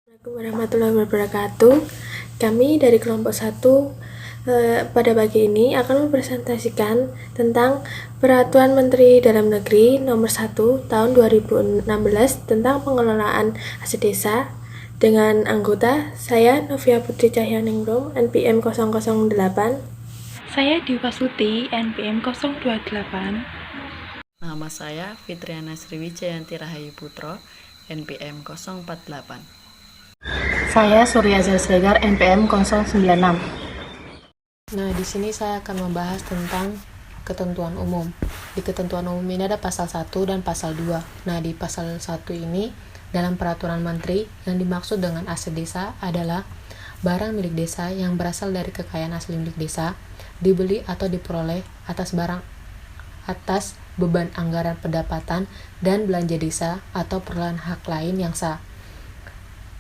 Assalamualaikum warahmatullahi wabarakatuh. Kami dari kelompok 1 pada pagi ini akan mempresentasikan tentang Peraturan Menteri Dalam Negeri Nomor 1 Tahun 2016 tentang pengelolaan aset desa dengan anggota saya Novia Putri Cahyaningrum NPM 008. Saya Diva Suti NPM 028. Nama saya Fitriana Sriwijayanti Rahayu Putro NPM 048. Saya Surya Zelsegar NPM 096. Nah, di sini saya akan membahas tentang ketentuan umum. Di ketentuan umum ini ada pasal 1 dan pasal 2. Nah, di pasal 1 ini dalam peraturan menteri yang dimaksud dengan aset desa adalah barang milik desa yang berasal dari kekayaan asli milik desa, dibeli atau diperoleh atas beban anggaran pendapatan dan belanja desa atau perolehan hak lain yang sah.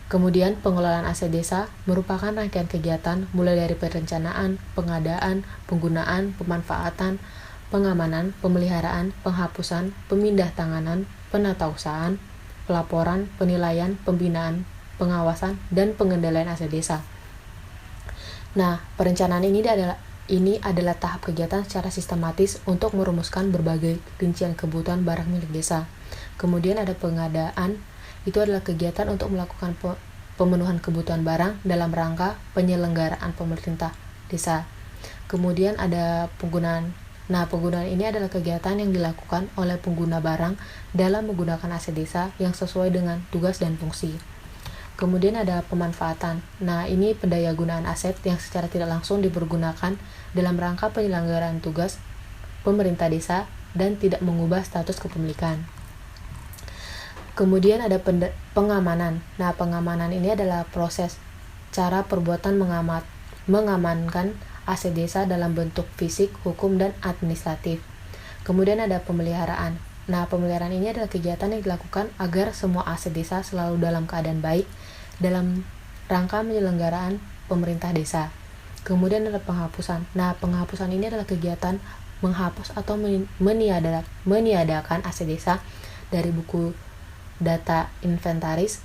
Kemudian, pengelolaan aset desa merupakan rangkaian kegiatan mulai dari perencanaan, pengadaan, penggunaan, pemanfaatan, pengamanan, pemeliharaan, penghapusan, pemindah tanganan, penatausahaan, pelaporan, penilaian, pembinaan, pengawasan, dan pengendalian aset desa. Nah, perencanaan ini adalah tahap kegiatan secara sistematis untuk merumuskan berbagai rincian kebutuhan barang milik desa. Kemudian ada pengadaan, itu adalah kegiatan untuk melakukan pemenuhan kebutuhan barang dalam rangka penyelenggaraan pemerintah desa. Kemudian ada penggunaan. Nah, penggunaan ini adalah kegiatan yang dilakukan oleh pengguna barang dalam menggunakan aset desa yang sesuai dengan tugas dan fungsi. Kemudian ada pemanfaatan. Nah, ini pendayagunaan aset yang secara tidak langsung dipergunakan dalam rangka penyelenggaraan tugas pemerintah desa dan tidak mengubah status kepemilikan. Kemudian ada pengamanan. Nah, pengamanan ini adalah proses cara perbuatan mengamankan aset desa dalam bentuk fisik, hukum, dan administratif. Kemudian ada pemeliharaan. Nah, pemeliharaan ini adalah kegiatan yang dilakukan agar semua aset desa selalu dalam keadaan baik dalam rangka penyelenggaraan pemerintah desa. Kemudian ada penghapusan. Nah, penghapusan ini adalah kegiatan menghapus atau meniadakan aset desa dari buku data inventaris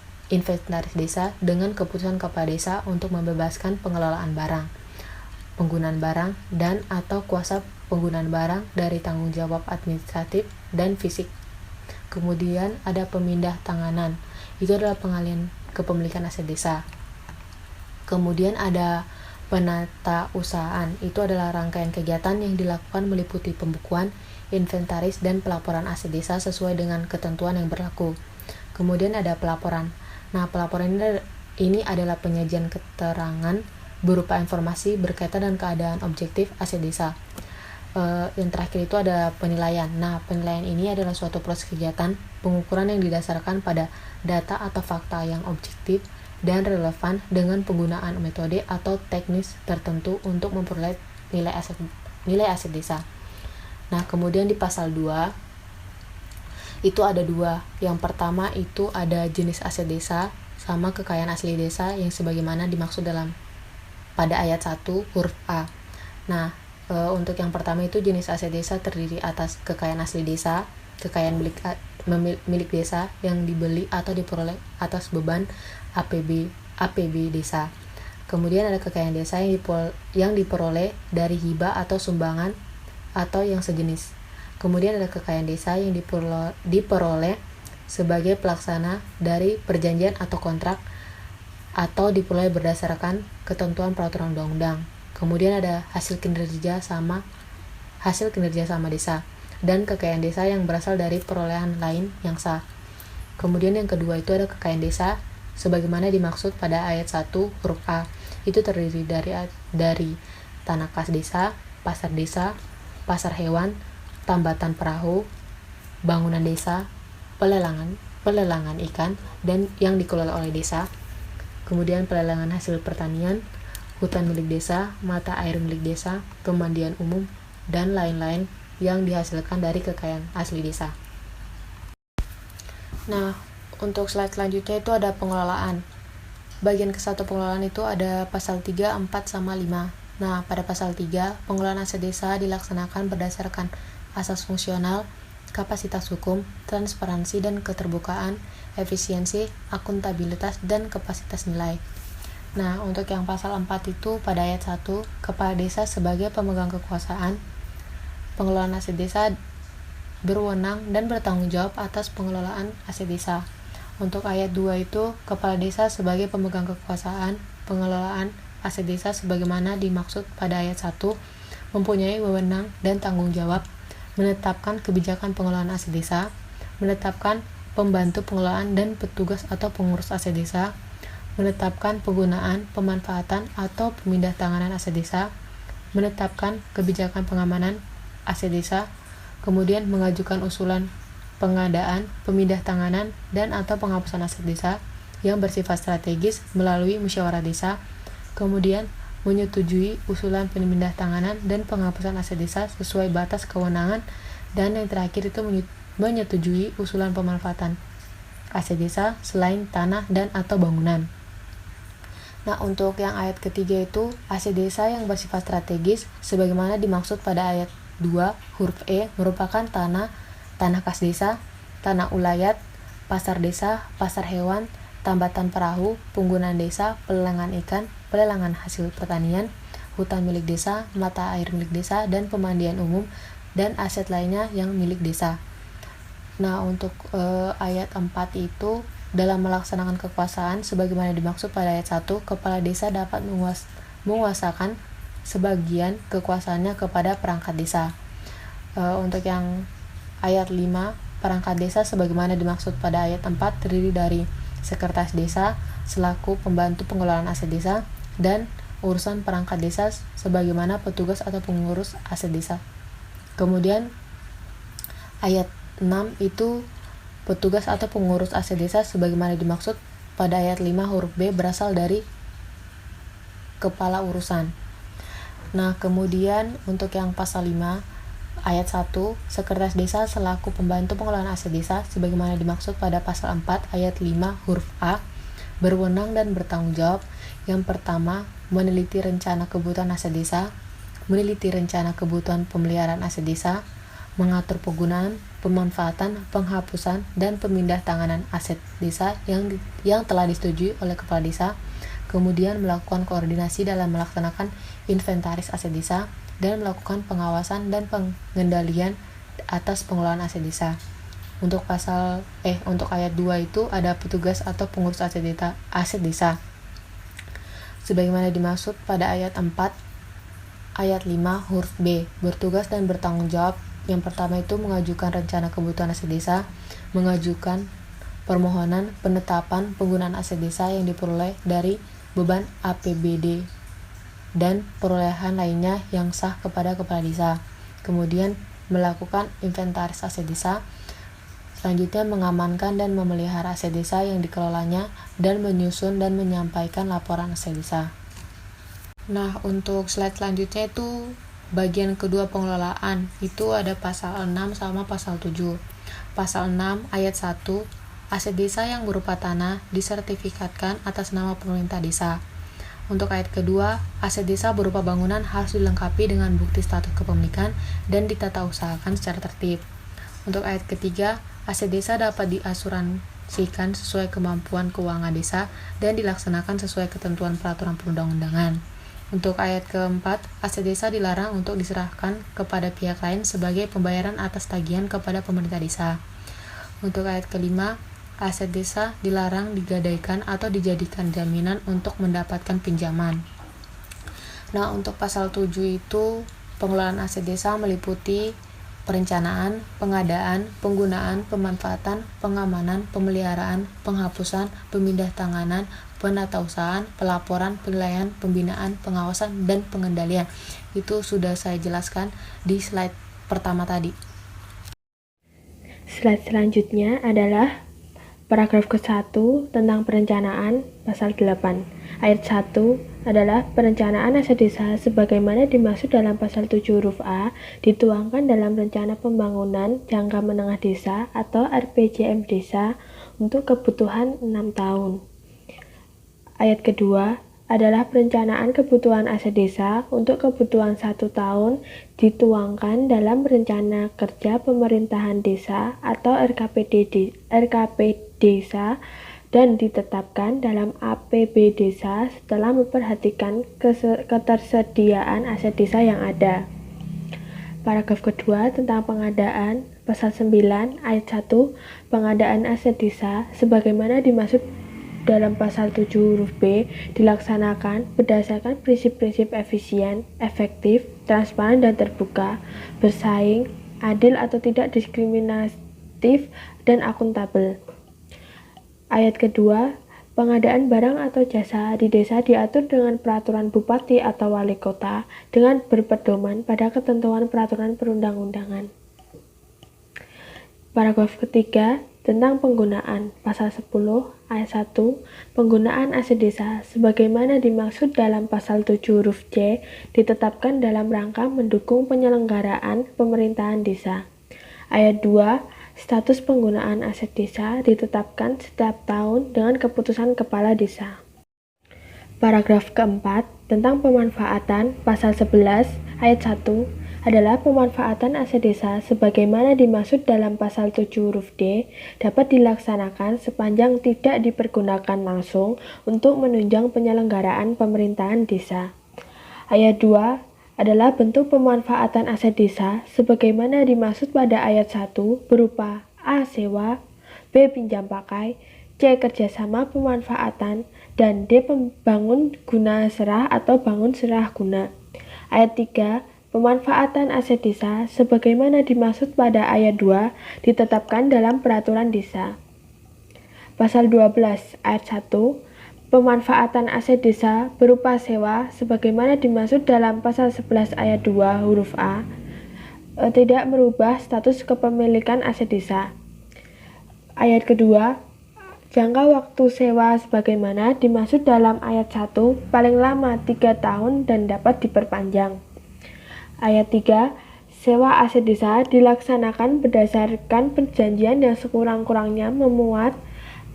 desa dengan keputusan kepala desa untuk membebaskan pengelolaan barang, penggunaan barang, dan atau kuasa penggunaan barang dari tanggung jawab administratif dan fisik. Kemudian ada pemindah tanganan, itu adalah pengalihan kepemilikan aset desa. Kemudian ada penata usahaan, itu adalah rangkaian kegiatan yang dilakukan meliputi pembukuan, inventaris, dan pelaporan aset desa sesuai dengan ketentuan yang berlaku. Kemudian ada pelaporan. Nah, pelaporan ini adalah penyajian keterangan berupa informasi berkaitan dengan keadaan objektif aset desa. Yang terakhir itu ada penilaian. Nah, penilaian ini adalah suatu proses kegiatan pengukuran yang didasarkan pada data atau fakta yang objektif dan relevan dengan penggunaan metode atau teknis tertentu untuk memperoleh nilai aset desa. Nah, kemudian di pasal 2 itu ada 2. Yang pertama itu ada jenis aset desa sama kekayaan asli desa yang sebagaimana dimaksud pada ayat 1 huruf A. Nah, untuk yang pertama itu jenis aset desa terdiri atas kekayaan asli desa, kekayaan milik desa yang dibeli atau diperoleh atas beban APB desa. Kemudian ada kekayaan desa yang diperoleh dari hibah atau sumbangan atau yang sejenis. Kemudian ada kekayaan desa yang diperoleh sebagai pelaksana dari perjanjian atau kontrak atau diperoleh berdasarkan ketentuan peraturan undang-undang. Kemudian ada hasil kinerja sama desa dan kekayaan desa yang berasal dari perolehan lain yang sah. Kemudian yang kedua itu ada kekayaan desa sebagaimana dimaksud pada ayat 1 huruf A. Itu terdiri dari tanah kas desa, pasar hewan, tambatan perahu, bangunan desa, pelelangan ikan dan yang dikelola oleh desa. Kemudian pelelangan hasil pertanian, hutan milik desa, mata air milik desa, pemandian umum, dan lain-lain yang dihasilkan dari kekayaan asli desa. Nah, untuk slide selanjutnya itu ada pengelolaan. Bagian ke-1 pengelolaan itu ada pasal 3, 4, sama 5. Nah, pada pasal 3, pengelolaan aset desa dilaksanakan berdasarkan asas fungsional, kapasitas hukum, transparansi dan keterbukaan, efisiensi, akuntabilitas, dan kapasitas nilai. Nah, untuk yang pasal 4 itu pada ayat 1, kepala desa sebagai pemegang kekuasaan, pengelolaan aset desa berwenang dan bertanggung jawab atas pengelolaan aset desa. Untuk ayat 2 itu, kepala desa sebagai pemegang kekuasaan, pengelolaan aset desa sebagaimana dimaksud pada ayat 1, mempunyai wewenang dan tanggung jawab menetapkan kebijakan pengelolaan aset desa, menetapkan pembantu pengelolaan dan petugas atau pengurus aset desa, menetapkan penggunaan, pemanfaatan, atau pemindah tanganan aset desa, menetapkan kebijakan pengamanan aset desa, kemudian mengajukan usulan pengadaan, pemindah tanganan, dan atau penghapusan aset desa yang bersifat strategis melalui musyawarah desa, kemudian menyetujui usulan pemindah tanganan dan penghapusan aset desa sesuai batas kewenangan, dan yang terakhir itu menyetujui usulan pemanfaatan aset desa selain tanah dan atau bangunan. Nah, untuk yang ayat ketiga itu, aset desa yang bersifat strategis sebagaimana dimaksud pada ayat 2 huruf E merupakan tanah kas desa, tanah ulayat, pasar desa, pasar hewan, tambatan perahu, penggunaan desa, pelelangan ikan, pelelangan hasil pertanian, hutan milik desa, mata air milik desa, dan pemandian umum, dan aset lainnya yang milik desa. Nah, untuk ayat 4 itu, dalam melaksanakan kekuasaan sebagaimana dimaksud pada ayat 1, kepala desa dapat menguasakan sebagian kekuasaannya kepada perangkat desa. Untuk yang ayat 5, perangkat desa sebagaimana dimaksud pada ayat 4 terdiri dari sekretaris desa selaku pembantu pengelolaan aset desa dan urusan perangkat desa sebagaimana petugas atau pengurus aset desa. Kemudian ayat 6 itu petugas atau pengurus aset desa sebagaimana dimaksud pada ayat 5 huruf B berasal dari kepala urusan. Nah, kemudian untuk yang pasal 5 ayat 1, sekretaris desa selaku pembantu pengelolaan aset desa sebagaimana dimaksud pada pasal 4 ayat 5 huruf A berwenang dan bertanggung jawab. Yang pertama, meneliti rencana kebutuhan aset desa, meneliti rencana kebutuhan pemeliharaan aset desa, mengatur penggunaan, pemanfaatan, penghapusan, dan pemindah tanganan aset desa yang telah disetujui oleh kepala desa, kemudian melakukan koordinasi dalam melaksanakan inventaris aset desa, dan melakukan pengawasan dan pengendalian atas pengelolaan aset desa. Untuk ayat 2 itu ada petugas atau pengurus aset desa. Sebagaimana dimaksud pada ayat 4 ayat 5 huruf B, bertugas dan bertanggung jawab. Yang pertama itu mengajukan rencana kebutuhan aset desa, mengajukan permohonan penetapan penggunaan aset desa yang diperoleh dari beban APBD dan perolehan lainnya yang sah kepada kepala desa. Kemudian melakukan inventaris aset desa. Selanjutnya mengamankan dan memelihara aset desa yang dikelolanya dan menyusun dan menyampaikan laporan aset desa. Nah, untuk slide selanjutnya itu bagian kedua pengelolaan, itu ada pasal 6 sama pasal 7. Pasal 6 ayat 1, aset desa yang berupa tanah disertifikatkan atas nama pemerintah desa. Untuk ayat kedua, aset desa berupa bangunan harus dilengkapi dengan bukti status kepemilikan dan ditata usahakan secara tertib. Untuk ayat ketiga, aset desa dapat diasuransikan sesuai kemampuan keuangan desa dan dilaksanakan sesuai ketentuan peraturan perundang-undangan. Untuk ayat keempat, aset desa dilarang untuk diserahkan kepada pihak lain sebagai pembayaran atas tagihan kepada pemerintah desa. Untuk ayat kelima, aset desa dilarang digadaikan atau dijadikan jaminan untuk mendapatkan pinjaman. Nah, untuk pasal 7 itu pengelolaan aset desa meliputi perencanaan, pengadaan, penggunaan, pemanfaatan, pengamanan, pemeliharaan, penghapusan, pemindah tanganan, penatausahaan, pelaporan, penilaian, pembinaan, pengawasan, dan pengendalian. Itu sudah saya jelaskan di slide pertama tadi. Slide selanjutnya adalah paragraf ke-1 tentang perencanaan pasal 8. Ayat 1 adalah perencanaan aset desa sebagaimana dimaksud dalam pasal 7 huruf A dituangkan dalam rencana pembangunan jangka menengah desa atau RPJM desa untuk kebutuhan 6 tahun. Ayat kedua adalah perencanaan kebutuhan aset desa untuk kebutuhan 1 tahun dituangkan dalam Rencana Kerja Pemerintahan Desa atau RKP Desa dan ditetapkan dalam APB Desa setelah memperhatikan ketersediaan aset desa yang ada. Paragraf kedua tentang pengadaan, pasal 9 ayat 1, pengadaan aset desa sebagaimana dimaksud dalam pasal 7 huruf B dilaksanakan berdasarkan prinsip-prinsip efisien, efektif, transparan dan terbuka, bersaing, adil atau tidak diskriminatif, dan akuntabel. Ayat kedua, pengadaan barang atau jasa di desa diatur dengan peraturan bupati atau wali kota dengan berpedoman pada ketentuan peraturan perundang-undangan. Paragraf ketiga tentang penggunaan, pasal 10 ayat 1, penggunaan aset desa sebagaimana dimaksud dalam pasal 7 huruf C ditetapkan dalam rangka mendukung penyelenggaraan pemerintahan desa. Ayat 2, status penggunaan aset desa ditetapkan setiap tahun dengan keputusan kepala desa. Paragraf keempat tentang pemanfaatan, pasal 11 ayat 1, adalah pemanfaatan aset desa sebagaimana dimaksud dalam pasal 7 huruf D dapat dilaksanakan sepanjang tidak dipergunakan langsung untuk menunjang penyelenggaraan pemerintahan desa. Ayat 2 adalah bentuk pemanfaatan aset desa sebagaimana dimaksud pada ayat 1 berupa A. Sewa, B. Pinjam pakai, C. Kerjasama pemanfaatan, dan D. Pembangun guna serah atau bangun serah guna. Ayat 3 pemanfaatan aset desa sebagaimana dimaksud pada ayat 2 ditetapkan dalam peraturan desa. Pasal 12 ayat 1, pemanfaatan aset desa berupa sewa sebagaimana dimaksud dalam pasal 11 ayat 2 huruf A tidak merubah status kepemilikan aset desa. Ayat kedua, jangka waktu sewa sebagaimana dimaksud dalam ayat 1 paling lama 3 tahun dan dapat diperpanjang. Ayat 3, sewa aset desa dilaksanakan berdasarkan perjanjian yang sekurang-kurangnya memuat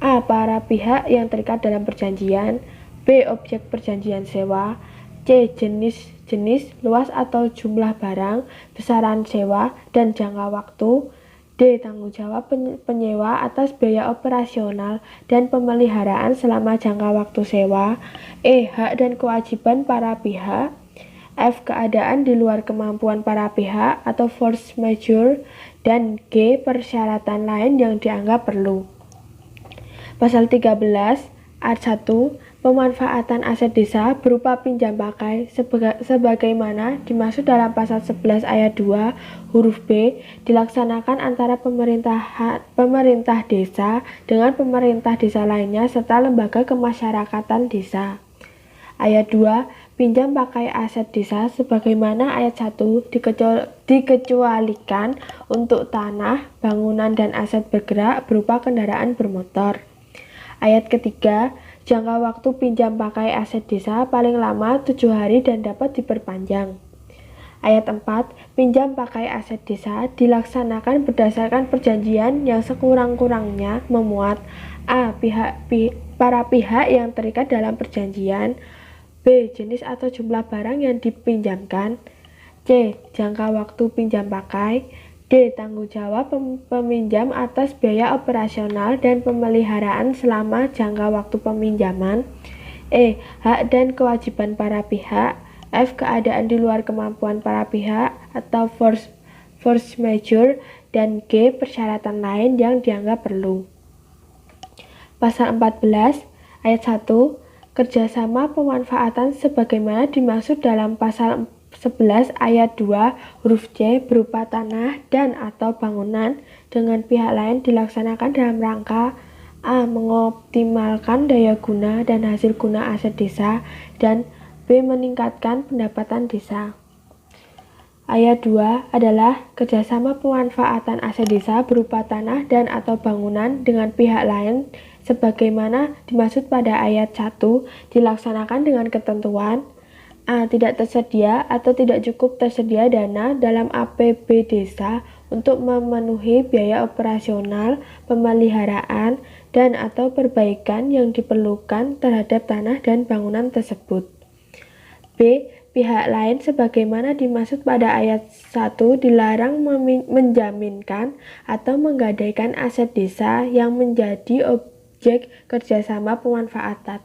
A. Para pihak yang terikat dalam perjanjian, B. Objek perjanjian sewa, C. Jenis, luas atau jumlah barang, besaran sewa, dan jangka waktu, D. Tanggung jawab penyewa atas biaya operasional dan pemeliharaan selama jangka waktu sewa, E. Hak dan kewajiban para pihak, F. Keadaan di luar kemampuan para pihak atau force majeure, dan G. Persyaratan lain yang dianggap perlu. Pasal 13 ayat 1, pemanfaatan aset desa berupa pinjam pakai sebagaimana dimaksud dalam pasal 11 ayat 2 huruf B dilaksanakan antara pemerintah desa dengan pemerintah desa lainnya serta lembaga kemasyarakatan desa. Ayat 2, pinjam pakai aset desa sebagaimana ayat 1 dikecualikan untuk tanah, bangunan, dan aset bergerak berupa kendaraan bermotor. Ayat ketiga, jangka waktu pinjam pakai aset desa paling lama 7 hari dan dapat diperpanjang. Ayat 4, pinjam pakai aset desa dilaksanakan berdasarkan perjanjian yang sekurang-kurangnya memuat A. Para pihak yang terikat dalam perjanjian, B. Jenis atau jumlah barang yang dipinjamkan, C. Jangka waktu pinjam pakai, D. Tanggung jawab peminjam atas biaya operasional dan pemeliharaan selama jangka waktu peminjaman, E. Hak dan kewajiban para pihak, F. Keadaan di luar kemampuan para pihak atau force majeure, dan G. Persyaratan lain yang dianggap perlu. Pasal 14 ayat 1, kerjasama pemanfaatan sebagaimana dimaksud dalam pasal 11 ayat 2 huruf C berupa tanah dan atau bangunan dengan pihak lain dilaksanakan dalam rangka A. Mengoptimalkan daya guna dan hasil guna aset desa, dan B. Meningkatkan pendapatan desa. Ayat 2 adalah kerjasama pemanfaatan aset desa berupa tanah dan atau bangunan dengan pihak lain sebagaimana dimaksud pada ayat 1 dilaksanakan dengan ketentuan A. Tidak tersedia atau tidak cukup tersedia dana dalam APB desa untuk memenuhi biaya operasional, pemeliharaan, dan atau perbaikan yang diperlukan terhadap tanah dan bangunan tersebut. B. Pihak lain sebagaimana dimaksud pada ayat 1 dilarang menjaminkan atau menggadaikan aset desa yang menjadi objek kerjasama pemanfaatan.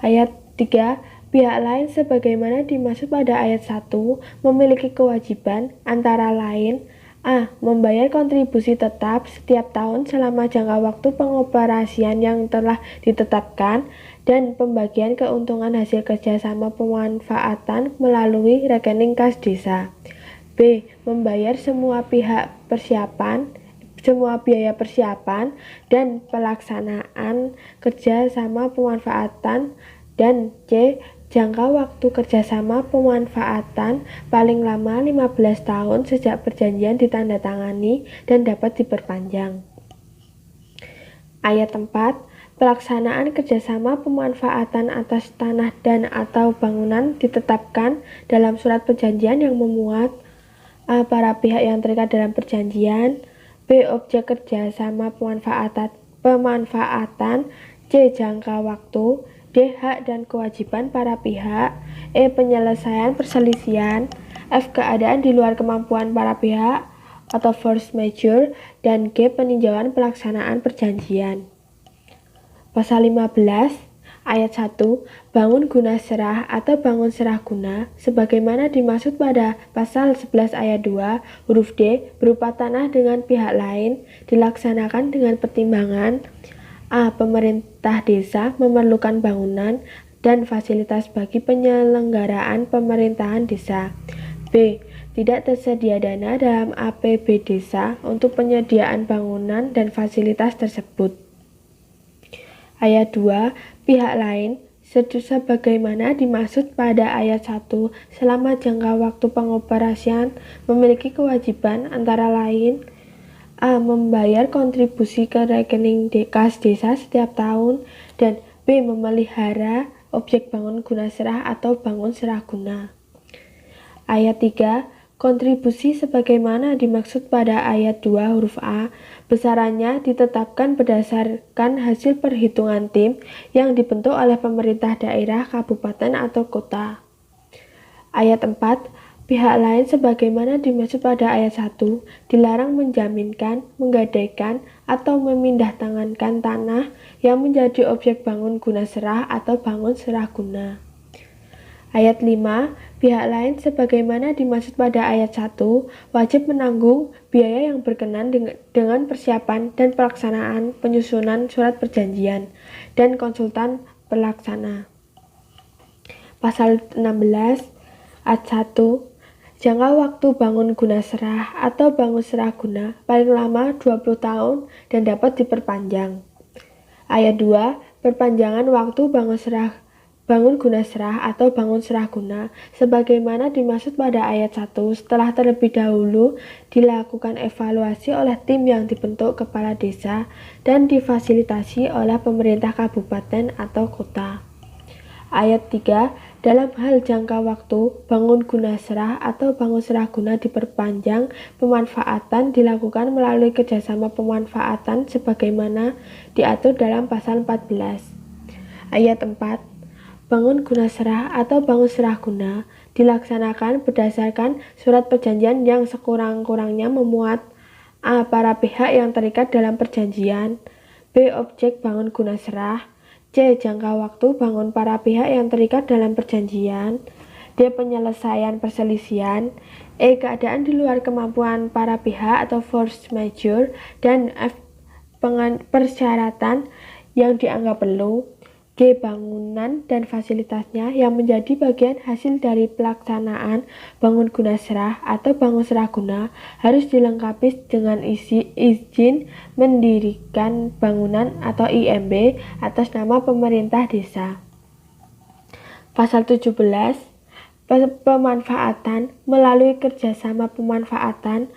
Ayat 3. Pihak lain sebagaimana dimaksud pada ayat 1 memiliki kewajiban antara lain A. Membayar kontribusi tetap setiap tahun selama jangka waktu pengoperasian yang telah ditetapkan dan pembagian keuntungan hasil kerjasama pemanfaatan melalui rekening kas desa. B. Membayar semua biaya persiapan dan pelaksanaan kerjasama pemanfaatan. Dan C. Jangka waktu kerjasama pemanfaatan paling lama 15 tahun sejak perjanjian ditandatangani dan dapat diperpanjang. Ayat 4. Pelaksanaan kerjasama pemanfaatan atas tanah dan atau bangunan ditetapkan dalam surat perjanjian yang memuat A. Para pihak yang terikat dalam perjanjian, B. Objek kerjasama pemanfaatan, C. Jangka waktu, D. Hak dan kewajiban para pihak, E. Penyelesaian perselisihan, F. Keadaan di luar kemampuan para pihak atau force majeure, dan G. Peninjauan pelaksanaan perjanjian. Pasal 15 ayat 1 bangun guna serah atau bangun serah guna sebagaimana dimaksud pada pasal 11 ayat 2 huruf D berupa tanah dengan pihak lain dilaksanakan dengan pertimbangan A. Pemerintah desa memerlukan bangunan dan fasilitas bagi penyelenggaraan pemerintahan desa. B. Tidak tersedia dana dalam APB desa untuk penyediaan bangunan dan fasilitas tersebut. Ayat 2. Pihak lain sebagaimana dimaksud pada ayat 1 selama jangka waktu pengoperasian memiliki kewajiban antara lain A. Membayar kontribusi ke rekening kas desa setiap tahun, dan B. Memelihara objek bangun guna serah atau bangun serah guna. Ayat 3. Kontribusi sebagaimana dimaksud pada ayat 2 huruf A, besarannya ditetapkan berdasarkan hasil perhitungan tim yang dibentuk oleh pemerintah daerah, kabupaten, atau kota. Ayat 4. Pihak lain sebagaimana dimaksud pada ayat 1 dilarang menjaminkan, menggadaikan, atau memindahtangankan tanah yang menjadi objek bangun guna serah atau bangun serah guna. Ayat 5. Pihak lain sebagaimana dimaksud pada ayat 1 wajib menanggung biaya yang berkenan dengan persiapan dan pelaksanaan penyusunan surat perjanjian dan konsultan pelaksana. Pasal 16 ayat 1 Jangka waktu bangun guna serah atau bangun serah guna paling lama 20 tahun dan dapat diperpanjang. Ayat 2. Perpanjangan waktu bangun guna serah atau bangun serah guna sebagaimana dimaksud pada ayat 1 setelah terlebih dahulu dilakukan evaluasi oleh tim yang dibentuk kepala desa dan difasilitasi oleh pemerintah kabupaten atau kota. Ayat 3. Dalam hal jangka waktu bangun guna serah atau bangun serah guna diperpanjang, pemanfaatan dilakukan melalui kerjasama pemanfaatan sebagaimana diatur dalam pasal 14. Ayat 4. Bangun guna serah atau bangun serah guna dilaksanakan berdasarkan surat perjanjian yang sekurang-kurangnya memuat A. Para pihak yang terikat dalam perjanjian, B. Objek bangun guna serah, C. Jangka waktu bangun para pihak yang terikat dalam perjanjian, D. Penyelesaian perselisihan, E. Keadaan di luar kemampuan para pihak atau force majeure, dan F. Persyaratan yang dianggap perlu, G. Bangunan dan fasilitasnya yang menjadi bagian hasil dari pelaksanaan bangun guna serah atau bangun serah guna harus dilengkapi dengan izin mendirikan bangunan atau IMB atas nama pemerintah desa. Pasal 17. Pemanfaatan melalui kerjasama pemanfaatan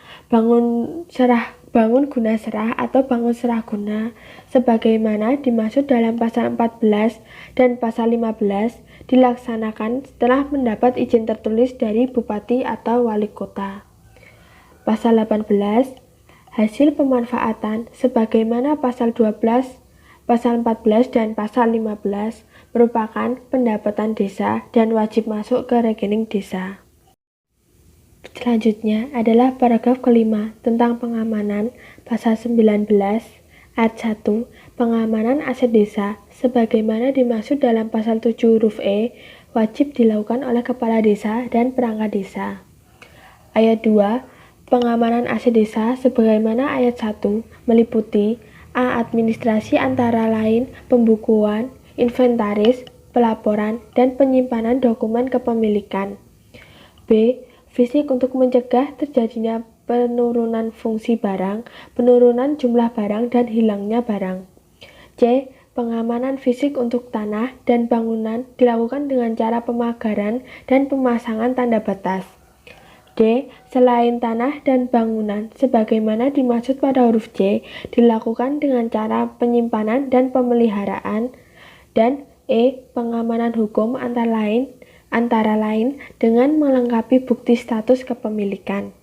bangun guna serah atau bangun serah guna sebagaimana dimaksud dalam pasal 14 dan pasal 15 dilaksanakan setelah mendapat izin tertulis dari bupati atau wali kota. Pasal 18, hasil pemanfaatan sebagaimana pasal 12, pasal 14 dan pasal 15 merupakan pendapatan desa dan wajib masuk ke rekening desa. Selanjutnya adalah paragraf kelima tentang pengamanan pasal 19 ayat 1 pengamanan aset desa sebagaimana dimaksud dalam pasal 7 huruf E wajib dilakukan oleh kepala desa dan perangkat desa. Ayat 2 pengamanan aset desa sebagaimana ayat 1 meliputi A. Administrasi antara lain pembukuan, inventaris, pelaporan, dan penyimpanan dokumen kepemilikan. B. Fisik untuk mencegah terjadinya penurunan fungsi barang, penurunan jumlah barang, dan hilangnya barang. C. Pengamanan fisik untuk tanah dan bangunan dilakukan dengan cara pemagaran dan pemasangan tanda batas. D. Selain tanah dan bangunan, sebagaimana dimaksud pada huruf C, dilakukan dengan cara penyimpanan dan pemeliharaan. Dan E. Pengamanan hukum antara lain dengan melengkapi bukti status kepemilikan.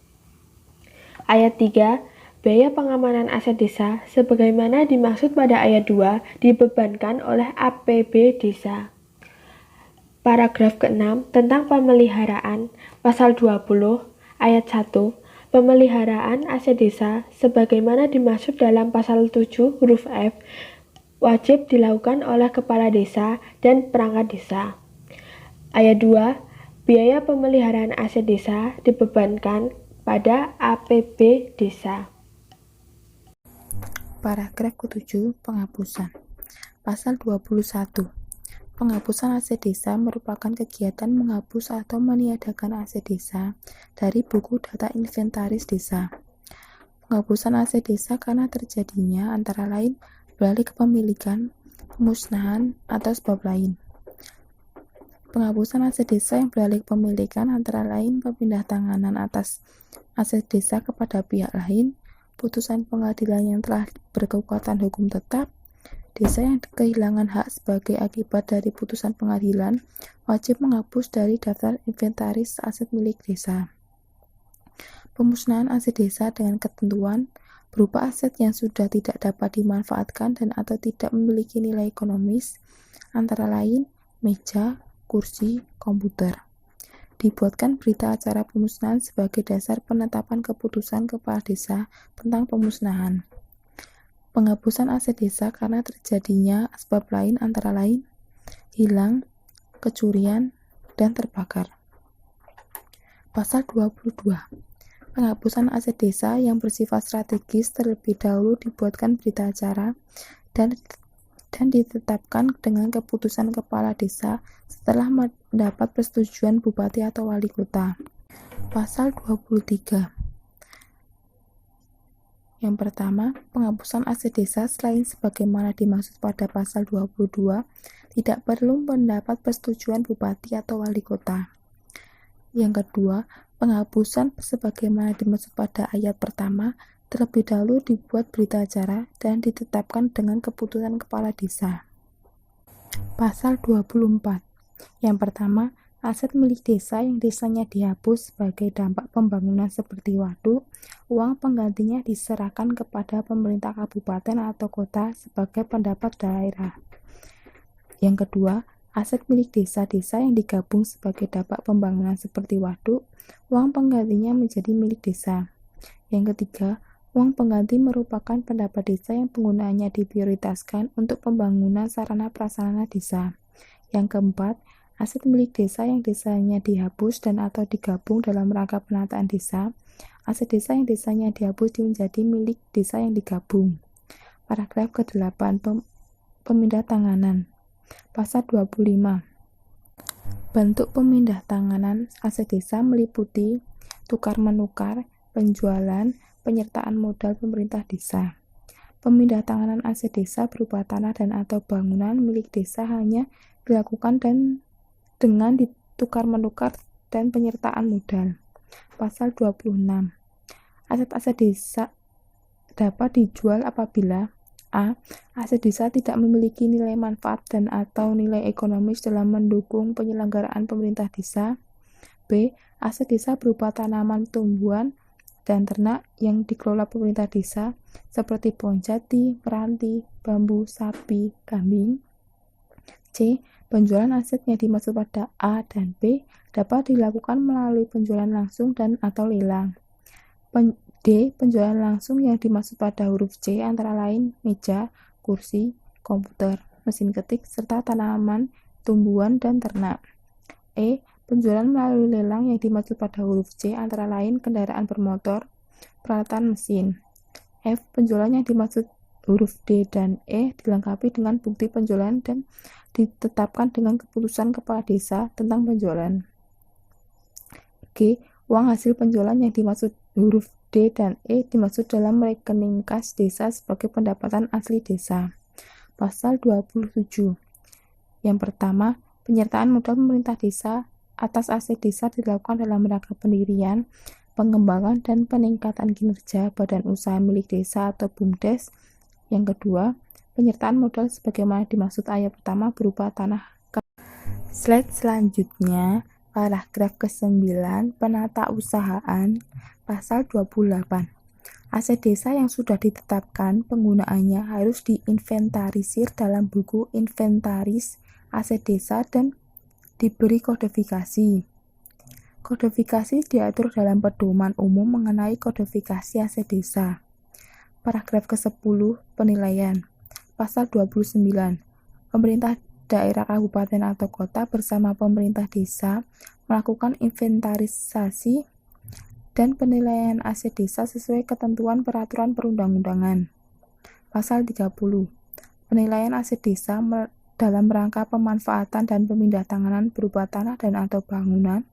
Ayat 3. Biaya pengamanan aset desa sebagaimana dimaksud pada ayat 2 dibebankan oleh APB desa. Paragraf ke-6 tentang pemeliharaan pasal 20 ayat 1 pemeliharaan aset desa sebagaimana dimaksud dalam pasal 7 huruf F wajib dilakukan oleh kepala desa dan perangkat desa. Ayat 2 biaya pemeliharaan aset desa dibebankan pada APB desa. Paragraf ke-7 penghapusan. Pasal 21. Penghapusan aset desa merupakan kegiatan menghapus atau meniadakan aset desa dari buku data inventaris desa. Penghapusan aset desa karena terjadinya antara lain beralih kepemilikan, pemusnahan, atau sebab lain. Penghapusan aset desa yang beralih kepemilikan antara lain pemindah tanganan atas aset desa kepada pihak lain, putusan pengadilan yang telah berkekuatan hukum tetap, desa yang kehilangan hak sebagai akibat dari putusan pengadilan wajib menghapus dari daftar inventaris aset milik desa. Pemusnahan aset desa dengan ketentuan berupa aset yang sudah tidak dapat dimanfaatkan dan atau tidak memiliki nilai ekonomis, antara lain meja, kursi, komputer. Dibuatkan berita acara pemusnahan sebagai dasar penetapan keputusan kepala desa tentang pemusnahan. Penghapusan aset desa karena terjadinya sebab lain antara lain hilang, kecurian, dan terbakar. Pasal 22. Penghapusan aset desa yang bersifat strategis terlebih dahulu dibuatkan berita acara dan ditetapkan dengan keputusan kepala desa setelah mendapat persetujuan bupati atau wali kota. Pasal 23. Yang pertama, penghapusan aset desa selain sebagaimana dimaksud pada pasal 22 tidak perlu mendapat persetujuan bupati atau wali kota. Yang kedua, penghapusan sebagaimana dimaksud pada ayat pertama terlebih dahulu dibuat berita acara dan ditetapkan dengan keputusan kepala desa. Pasal 24. Yang pertama, aset milik desa yang desanya dihapus sebagai dampak pembangunan seperti waduk, uang penggantinya diserahkan kepada pemerintah kabupaten atau kota sebagai pendapat daerah. Yang kedua, aset milik desa-desa yang digabung sebagai dampak pembangunan seperti waduk, uang penggantinya menjadi milik desa. Yang ketiga, uang pengganti merupakan pendapat desa yang penggunaannya diprioritaskan untuk pembangunan sarana prasarana desa. Yang keempat, aset milik desa yang desanya dihapus dan atau digabung dalam rangka penataan desa. Aset desa yang desanya dihapus menjadi milik desa yang digabung. Paragraf ke-8 pemindah tanganan. Pasal 25. Bentuk pemindah tanganan aset desa meliputi tukar-menukar, penjualan, penyertaan modal pemerintah desa. Pemindah tanganan aset desa berupa tanah dan atau bangunan milik desa hanya dilakukan dengan ditukar-menukar dan penyertaan modal. Pasal 26. Aset-aset desa dapat dijual apabila A. Aset desa tidak memiliki nilai manfaat dan atau nilai ekonomis dalam mendukung penyelenggaraan pemerintah desa. B. Aset desa berupa tanaman tumbuhan dan ternak yang dikelola pemerintah desa seperti pohon jati, meranti, bambu, sapi, kambing. C. Penjualan aset yang dimaksud pada A dan B dapat dilakukan melalui penjualan langsung dan atau lelang. D. Penjualan langsung yang dimaksud pada huruf C antara lain meja, kursi, komputer, mesin ketik, serta tanaman, tumbuhan, dan ternak. E. Penjualan melalui lelang yang dimaksud pada huruf C antara lain kendaraan bermotor, peralatan mesin. F. Penjualan yang dimaksud huruf D dan E dilengkapi dengan bukti penjualan dan ditetapkan dengan keputusan kepala desa tentang penjualan. G. Uang hasil penjualan yang dimaksud huruf D dan E dimaksud dalam rekening kas desa sebagai pendapatan asli desa. Pasal 27. Yang pertama, penyertaan modal pemerintah desa atas aset desa dilakukan dalam rangka pendirian, pengembangan, dan peningkatan kinerja badan usaha milik desa atau BUMDes. Yang kedua, penyertaan modal sebagaimana dimaksud ayat pertama berupa tanah. Slide selanjutnya, paragraf ke-9, penata usahaan, pasal 28. Aset desa yang sudah ditetapkan penggunaannya harus diinventarisir dalam buku inventaris aset desa dan diberi kodifikasi. Kodifikasi diatur dalam pedoman umum mengenai kodifikasi aset desa. Paragraf ke-10, penilaian. Pasal 29. Pemerintah daerah kabupaten atau kota bersama pemerintah desa melakukan inventarisasi dan penilaian aset desa sesuai ketentuan peraturan perundang-undangan. Pasal 30. Penilaian aset desa dalam rangka pemanfaatan dan pemindah-tanganan berupa tanah dan atau bangunan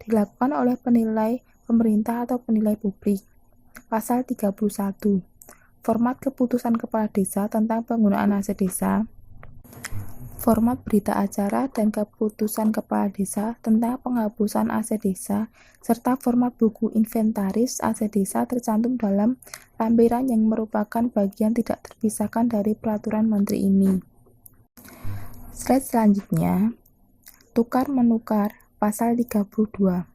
dilakukan oleh penilai pemerintah atau penilai publik. Pasal 31. Format keputusan kepala desa tentang penggunaan aset desa. Format berita acara dan keputusan kepala desa tentang penghapusan aset desa, serta format buku inventaris aset desa tercantum dalam lampiran yang merupakan bagian tidak terpisahkan dari peraturan menteri ini. Slide selanjutnya, tukar-menukar, pasal 32.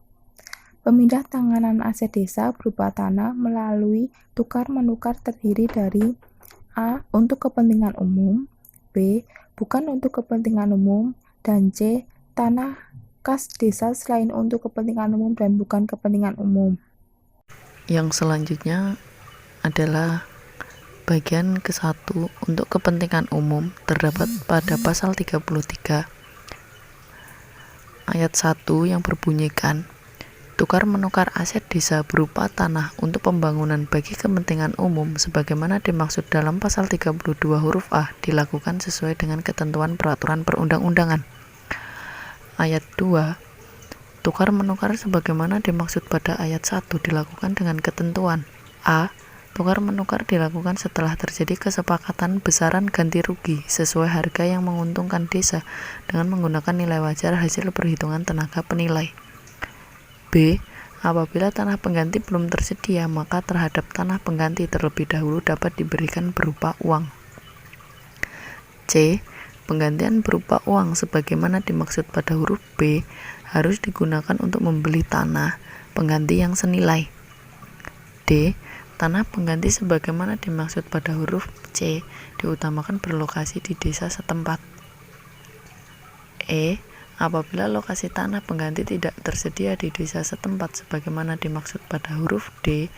Pemindah tanganan aset desa berupa tanah melalui tukar-menukar terdiri dari A. Untuk kepentingan umum, B. Bukan untuk kepentingan umum, dan C. Tanah kas desa selain untuk kepentingan umum dan bukan kepentingan umum. Yang selanjutnya adalah bagian ke-1 untuk kepentingan umum terdapat pada pasal 33 ayat 1 yang berbunyikan tukar-menukar aset desa berupa tanah untuk pembangunan bagi kepentingan umum sebagaimana dimaksud dalam pasal 32 huruf A dilakukan sesuai dengan ketentuan peraturan perundang-undangan. Ayat 2. Tukar-menukar sebagaimana dimaksud pada ayat 1 dilakukan dengan ketentuan A. Tukar-menukar dilakukan setelah terjadi kesepakatan besaran ganti rugi sesuai harga yang menguntungkan desa dengan menggunakan nilai wajar hasil perhitungan tenaga penilai. B. Apabila tanah pengganti belum tersedia, maka terhadap tanah pengganti terlebih dahulu dapat diberikan berupa uang. C. Penggantian berupa uang sebagaimana dimaksud pada huruf B harus digunakan untuk membeli tanah pengganti yang senilai. D. Tanah pengganti sebagaimana dimaksud pada huruf C diutamakan berlokasi di desa setempat. E. Apabila lokasi tanah pengganti tidak tersedia di desa setempat sebagaimana dimaksud pada huruf D,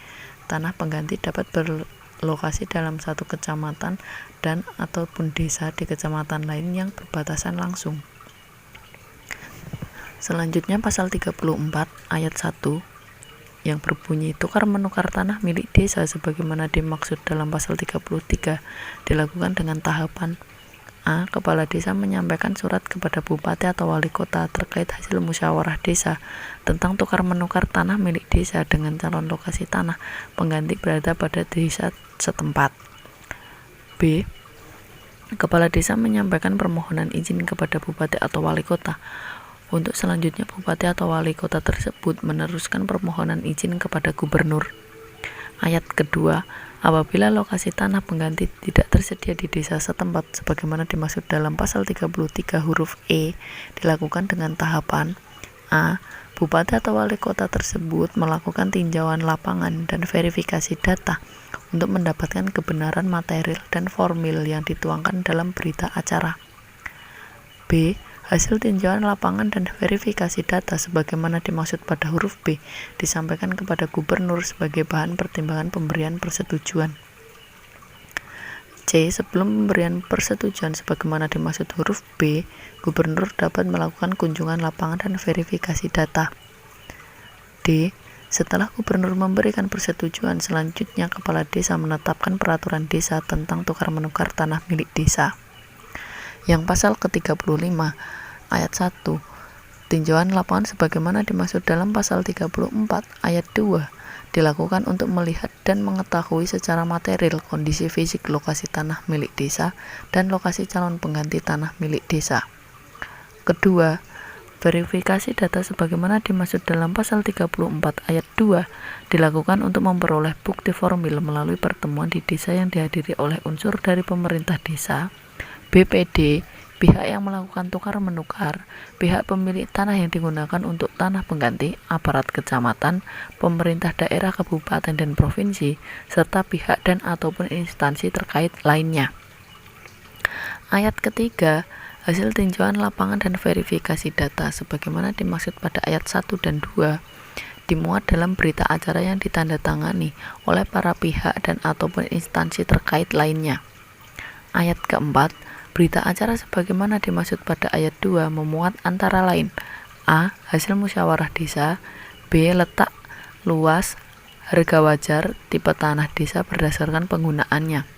tanah pengganti dapat berlokasi dalam satu kecamatan dan ataupun desa di kecamatan lain yang berbatasan langsung. Selanjutnya pasal 34 ayat 1 yang berbunyi tukar-menukar tanah milik desa sebagaimana dimaksud dalam pasal 33 dilakukan dengan tahapan A. Kepala desa menyampaikan surat kepada bupati atau wali kota terkait hasil musyawarah desa tentang tukar-menukar tanah milik desa dengan calon lokasi tanah pengganti berada pada desa setempat. B. Kepala desa menyampaikan permohonan izin kepada bupati atau wali kota. Untuk selanjutnya bupati atau wali kota tersebut meneruskan permohonan izin kepada gubernur. Ayat kedua, apabila lokasi tanah pengganti tidak tersedia di desa setempat sebagaimana dimaksud dalam pasal 33 huruf E dilakukan dengan tahapan A. Bupati atau wali kota tersebut melakukan tinjauan lapangan dan verifikasi data untuk mendapatkan kebenaran material dan formil yang dituangkan dalam berita acara. B. Hasil tinjauan lapangan dan verifikasi data sebagaimana dimaksud pada huruf B disampaikan kepada gubernur sebagai bahan pertimbangan pemberian persetujuan. C. Sebelum pemberian persetujuan sebagaimana dimaksud huruf B, gubernur dapat melakukan kunjungan lapangan dan verifikasi data. D. Setelah gubernur memberikan persetujuan, selanjutnya kepala desa menetapkan peraturan desa tentang tukar-menukar tanah milik desa. Yang pasal ke-35 ayat 1, tinjauan lapangan sebagaimana dimaksud dalam pasal 34 ayat 2 dilakukan untuk melihat dan mengetahui secara material kondisi fisik lokasi tanah milik desa dan lokasi calon pengganti tanah milik desa. Kedua, verifikasi data sebagaimana dimaksud dalam pasal 34 ayat 2 dilakukan untuk memperoleh bukti formil melalui pertemuan di desa yang dihadiri oleh unsur dari pemerintah desa, BPD, pihak yang melakukan tukar-menukar, pihak pemilik tanah yang digunakan untuk tanah pengganti, aparat kecamatan, pemerintah daerah, kabupaten, dan provinsi, serta pihak dan ataupun instansi terkait lainnya. Ayat ketiga, hasil tinjauan lapangan dan verifikasi data sebagaimana dimaksud pada ayat 1 dan 2 dimuat dalam berita acara yang ditandatangani oleh para pihak dan ataupun instansi terkait lainnya. Ayat keempat, berita acara sebagaimana dimaksud pada ayat 2 memuat antara lain A. Hasil musyawarah desa, B. Letak, luas, harga wajar, tipe tanah desa berdasarkan penggunaannya,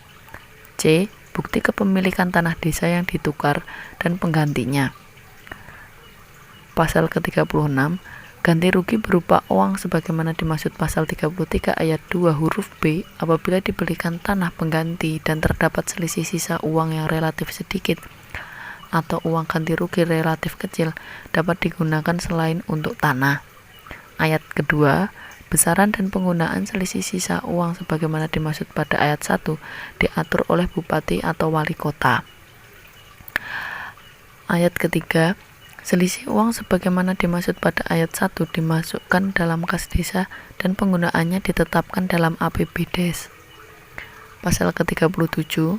C. Bukti kepemilikan tanah desa yang ditukar dan penggantinya. Pasal ke-36, ganti rugi berupa uang sebagaimana dimaksud pasal 33 ayat 2 huruf B apabila dibelikan tanah pengganti dan terdapat selisih sisa uang yang relatif sedikit atau uang ganti rugi relatif kecil dapat digunakan selain untuk tanah. Ayat kedua, besaran dan penggunaan selisih sisa uang sebagaimana dimaksud pada ayat 1 diatur oleh bupati atau wali kota. Ayat ketiga, selisih uang sebagaimana dimaksud pada ayat 1 dimasukkan dalam kas desa dan penggunaannya ditetapkan dalam APBDes. Pasal ke-37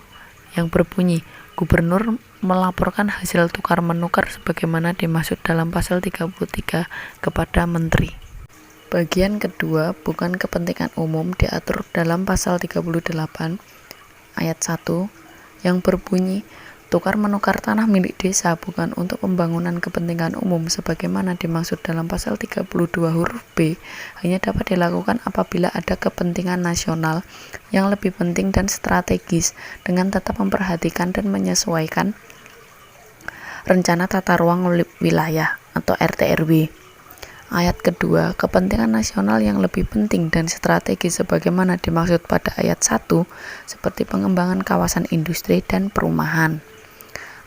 yang berbunyi, gubernur melaporkan hasil tukar-menukar sebagaimana dimaksud dalam pasal 33 kepada menteri. Bagian kedua, bukan kepentingan umum diatur dalam pasal 38 ayat 1 yang berbunyi, tukar-menukar tanah milik desa bukan untuk pembangunan kepentingan umum sebagaimana dimaksud dalam pasal 32 huruf B hanya dapat dilakukan apabila ada kepentingan nasional yang lebih penting dan strategis dengan tetap memperhatikan dan menyesuaikan rencana tata ruang wilayah atau RT/RW. Ayat kedua, kepentingan nasional yang lebih penting dan strategis sebagaimana dimaksud pada ayat 1 seperti pengembangan kawasan industri dan perumahan.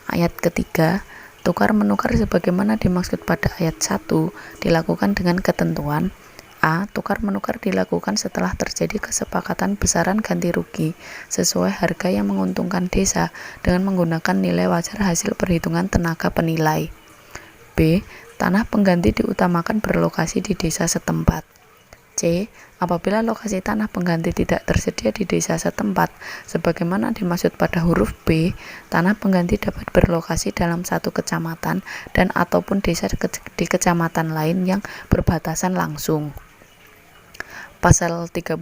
Ayat ketiga, tukar-menukar sebagaimana dimaksud pada ayat 1 dilakukan dengan ketentuan A. Tukar-menukar dilakukan setelah terjadi kesepakatan besaran ganti rugi sesuai harga yang menguntungkan desa dengan menggunakan nilai wajar hasil perhitungan tenaga penilai. B. Tanah pengganti diutamakan berlokasi di desa setempat. C. Apabila lokasi tanah pengganti tidak tersedia di desa setempat, sebagaimana dimaksud pada huruf B, tanah pengganti dapat berlokasi dalam satu kecamatan dan ataupun desa di kecamatan lain yang berbatasan langsung. Pasal 39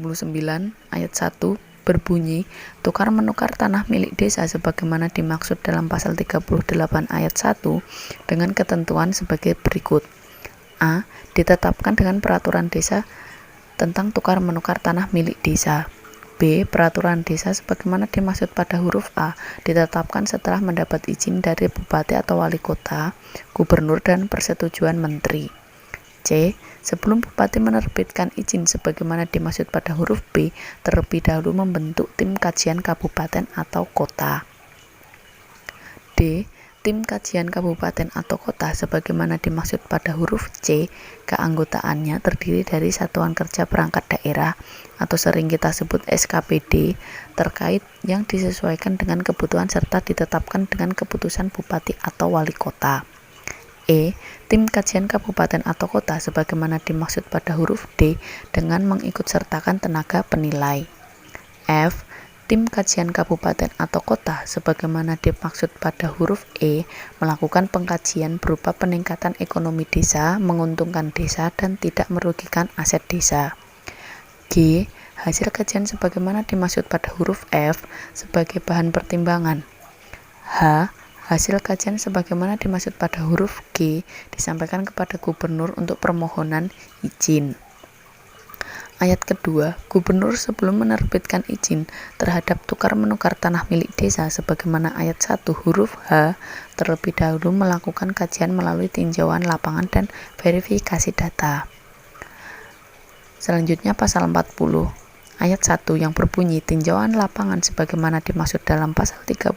ayat 1 berbunyi, tukar-menukar tanah milik desa sebagaimana dimaksud dalam pasal 38 ayat 1 dengan ketentuan sebagai berikut. A. Ditetapkan dengan peraturan desa tentang tukar-menukar tanah milik desa. B. Peraturan desa sebagaimana dimaksud pada huruf A ditetapkan setelah mendapat izin dari bupati atau wali kota, gubernur, dan persetujuan menteri. C. Sebelum bupati menerbitkan izin sebagaimana dimaksud pada huruf B, terlebih dahulu membentuk tim kajian kabupaten atau kota. D. Tim kajian kabupaten atau kota sebagaimana dimaksud pada huruf C, keanggotaannya terdiri dari satuan kerja perangkat daerah atau sering kita sebut SKPD terkait yang disesuaikan dengan kebutuhan serta ditetapkan dengan keputusan bupati atau wali kota. E. Tim kajian kabupaten atau kota sebagaimana dimaksud pada huruf D dengan mengikutsertakan tenaga penilai. F. Tim kajian kabupaten atau kota sebagaimana dimaksud pada huruf E melakukan pengkajian berupa peningkatan ekonomi desa, menguntungkan desa, dan tidak merugikan aset desa. G. Hasil kajian sebagaimana dimaksud pada huruf F sebagai bahan pertimbangan. H. Hasil kajian sebagaimana dimaksud pada huruf G disampaikan kepada gubernur untuk permohonan izin. Ayat kedua, gubernur sebelum menerbitkan izin terhadap tukar-menukar tanah milik desa sebagaimana ayat 1 huruf H terlebih dahulu melakukan kajian melalui tinjauan lapangan dan verifikasi data. Selanjutnya pasal 40. Ayat 1 yang berbunyi tinjauan lapangan sebagaimana dimaksud dalam pasal 39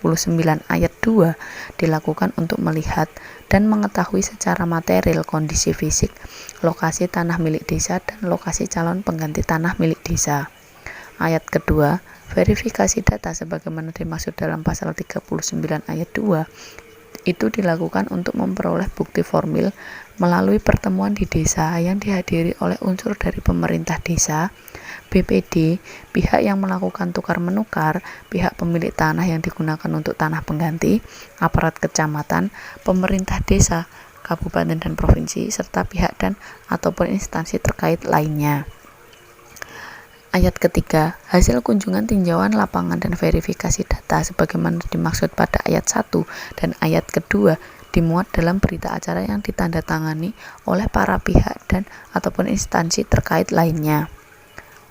ayat 2 dilakukan untuk melihat dan mengetahui secara material kondisi fisik, lokasi tanah milik desa dan lokasi calon pengganti tanah milik desa. Ayat kedua, verifikasi data sebagaimana dimaksud dalam pasal 39 ayat 2 itu dilakukan untuk memperoleh bukti formil melalui pertemuan di desa yang dihadiri oleh unsur dari pemerintah desa, BPD, pihak yang melakukan tukar-menukar, pihak pemilik tanah yang digunakan untuk tanah pengganti, aparat kecamatan, pemerintah desa, kabupaten dan provinsi, serta pihak dan ataupun instansi terkait lainnya. Ayat ketiga, hasil kunjungan tinjauan lapangan dan verifikasi data sebagaimana dimaksud pada ayat 1 dan ayat kedua dimuat dalam berita acara yang ditandatangani oleh para pihak dan ataupun instansi terkait lainnya.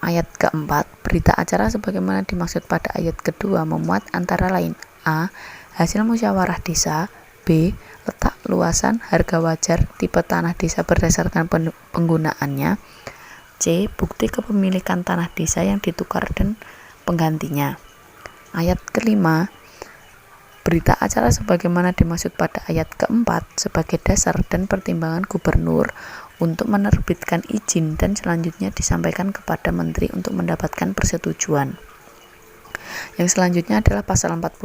Ayat keempat, berita acara sebagaimana dimaksud pada ayat kedua memuat antara lain A. Hasil musyawarah desa, B. Letak luasan, harga wajar, tipe tanah desa berdasarkan penggunaannya, C. Bukti kepemilikan tanah desa yang ditukar dan penggantinya. Ayat kelima, berita acara sebagaimana dimaksud pada ayat keempat sebagai dasar dan pertimbangan gubernur untuk menerbitkan izin dan selanjutnya disampaikan kepada menteri untuk mendapatkan persetujuan. Yang selanjutnya adalah pasal 41.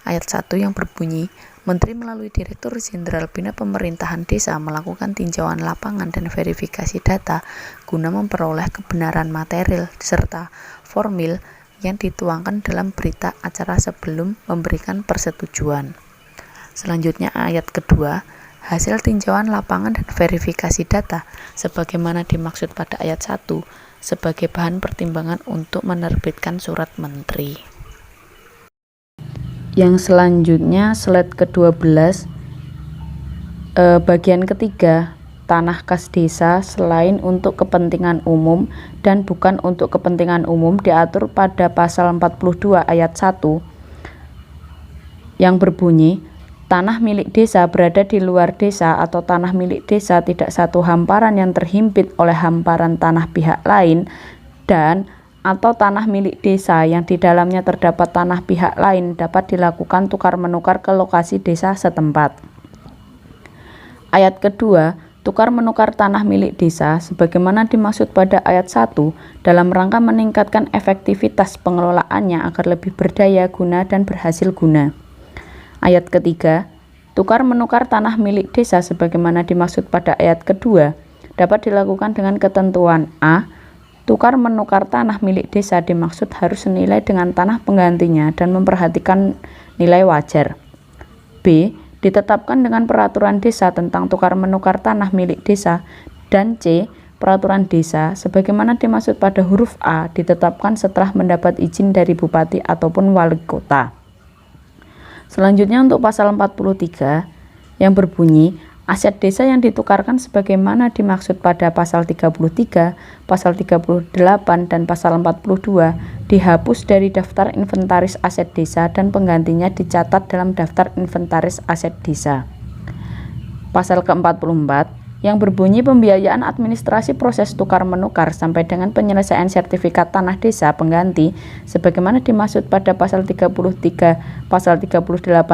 Ayat 1 yang berbunyi, Menteri melalui Direktur Jenderal Bina Pemerintahan Desa melakukan tinjauan lapangan dan verifikasi data guna memperoleh kebenaran material serta formil yang dituangkan dalam berita acara sebelum memberikan persetujuan. Selanjutnya ayat kedua, hasil tinjauan lapangan dan verifikasi data sebagaimana dimaksud pada ayat 1 sebagai bahan pertimbangan untuk menerbitkan surat menteri. Yang selanjutnya slide ke-12, bagian ketiga, tanah kas desa selain untuk kepentingan umum dan bukan untuk kepentingan umum diatur pada pasal 42 ayat 1 yang berbunyi, tanah milik desa berada di luar desa atau tanah milik desa tidak satu hamparan yang terhimpit oleh hamparan tanah pihak lain dan atau tanah milik desa yang di dalamnya terdapat tanah pihak lain dapat dilakukan tukar-menukar ke lokasi desa setempat. Ayat kedua, tukar-menukar tanah milik desa sebagaimana dimaksud pada ayat 1 dalam rangka meningkatkan efektivitas pengelolaannya agar lebih berdaya guna dan berhasil guna. Ayat ketiga, tukar-menukar tanah milik desa sebagaimana dimaksud pada ayat kedua dapat dilakukan dengan ketentuan A. Tukar-menukar tanah milik desa dimaksud harus senilai dengan tanah penggantinya dan memperhatikan nilai wajar. B. Ditetapkan dengan peraturan desa tentang tukar-menukar tanah milik desa. Dan C. Peraturan desa sebagaimana dimaksud pada huruf A ditetapkan setelah mendapat izin dari bupati ataupun wali kota. Selanjutnya untuk pasal 43 yang berbunyi, aset desa yang ditukarkan sebagaimana dimaksud pada pasal 33, pasal 38, dan pasal 42 dihapus dari daftar inventaris aset desa dan penggantinya dicatat dalam daftar inventaris aset desa. Pasal ke-44 yang berbunyi pembiayaan administrasi proses tukar-menukar sampai dengan penyelesaian sertifikat tanah desa pengganti sebagaimana dimaksud pada pasal 33, pasal 38,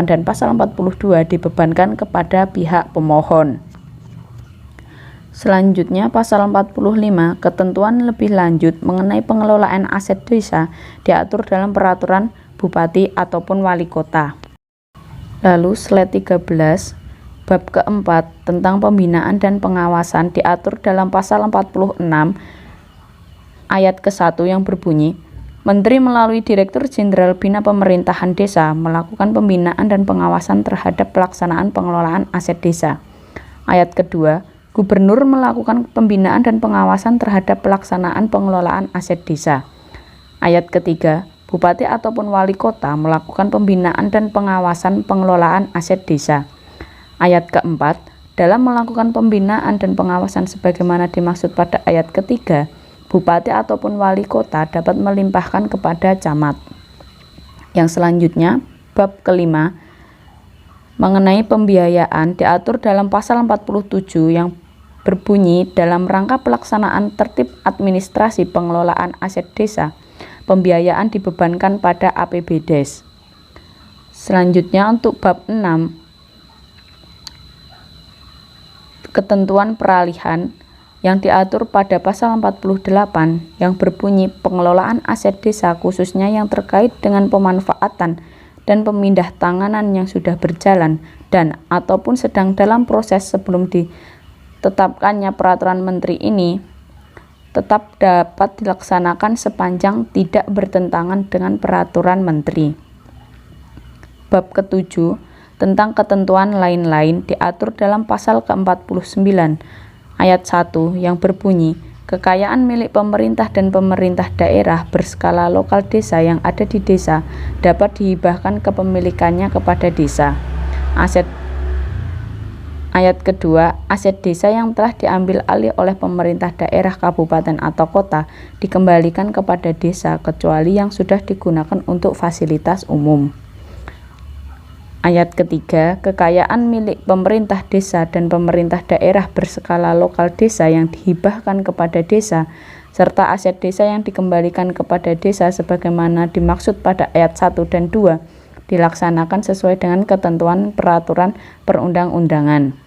dan pasal 42 dibebankan kepada pihak pemohon. Selanjutnya pasal 45, ketentuan lebih lanjut mengenai pengelolaan aset desa diatur dalam peraturan bupati ataupun wali kota. Lalu slide 13, Bab keempat tentang pembinaan dan pengawasan diatur dalam pasal 46 ayat ke-1 yang berbunyi, Menteri melalui Direktur Jenderal Bina Pemerintahan Desa melakukan pembinaan dan pengawasan terhadap pelaksanaan pengelolaan aset desa. Ayat kedua, Gubernur melakukan pembinaan dan pengawasan terhadap pelaksanaan pengelolaan aset desa. Ayat ketiga, Bupati ataupun Wali Kota melakukan pembinaan dan pengawasan pengelolaan aset desa. Ayat keempat, dalam melakukan pembinaan dan pengawasan sebagaimana dimaksud pada ayat ketiga, Bupati ataupun Wali Kota dapat melimpahkan kepada camat. Yang selanjutnya, bab kelima, mengenai pembiayaan diatur dalam pasal 47 yang berbunyi dalam rangka pelaksanaan tertib administrasi pengelolaan aset desa, pembiayaan dibebankan pada APBDes. Selanjutnya untuk bab 6, ketentuan peralihan yang diatur pada pasal 48 yang berbunyi pengelolaan aset desa khususnya yang terkait dengan pemanfaatan dan pemindah tanganan yang sudah berjalan dan ataupun sedang dalam proses sebelum ditetapkannya peraturan menteri ini tetap dapat dilaksanakan sepanjang tidak bertentangan dengan peraturan menteri. Bab ketujuh tentang ketentuan lain-lain diatur dalam pasal ke-49 ayat 1 yang berbunyi, kekayaan milik pemerintah dan pemerintah daerah berskala lokal desa yang ada di desa dapat dihibahkan kepemilikannya kepada desa. Ayat kedua, aset desa yang telah diambil alih oleh pemerintah daerah, kabupaten atau kota dikembalikan kepada desa kecuali yang sudah digunakan untuk fasilitas umum. Ayat ketiga, kekayaan milik pemerintah desa dan pemerintah daerah berskala lokal desa yang dihibahkan kepada desa, serta aset desa yang dikembalikan kepada desa sebagaimana dimaksud pada ayat 1 dan 2, dilaksanakan sesuai dengan ketentuan peraturan perundang-undangan.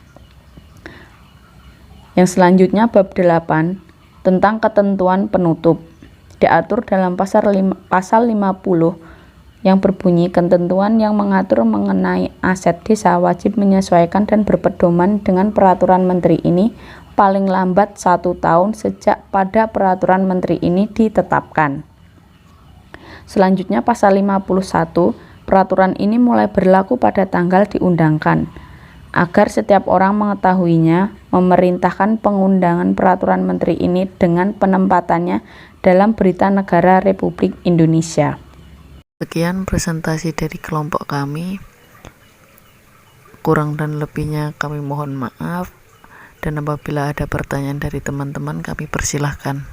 Yang selanjutnya bab 8, tentang ketentuan penutup, diatur dalam pasal 50 yang berbunyi ketentuan yang mengatur mengenai aset desa wajib menyesuaikan dan berpedoman dengan peraturan menteri ini paling lambat 1 tahun sejak pada peraturan menteri ini ditetapkan. Selanjutnya pasal 51, peraturan ini mulai berlaku pada tanggal diundangkan. Agar setiap orang mengetahuinya, memerintahkan pengundangan peraturan menteri ini dengan penempatannya dalam Berita Negara Republik Indonesia. Sekian presentasi dari kelompok kami. Kurang dan lebihnya kami mohon maaf. Dan apabila ada pertanyaan dari teman-teman, kami persilahkan.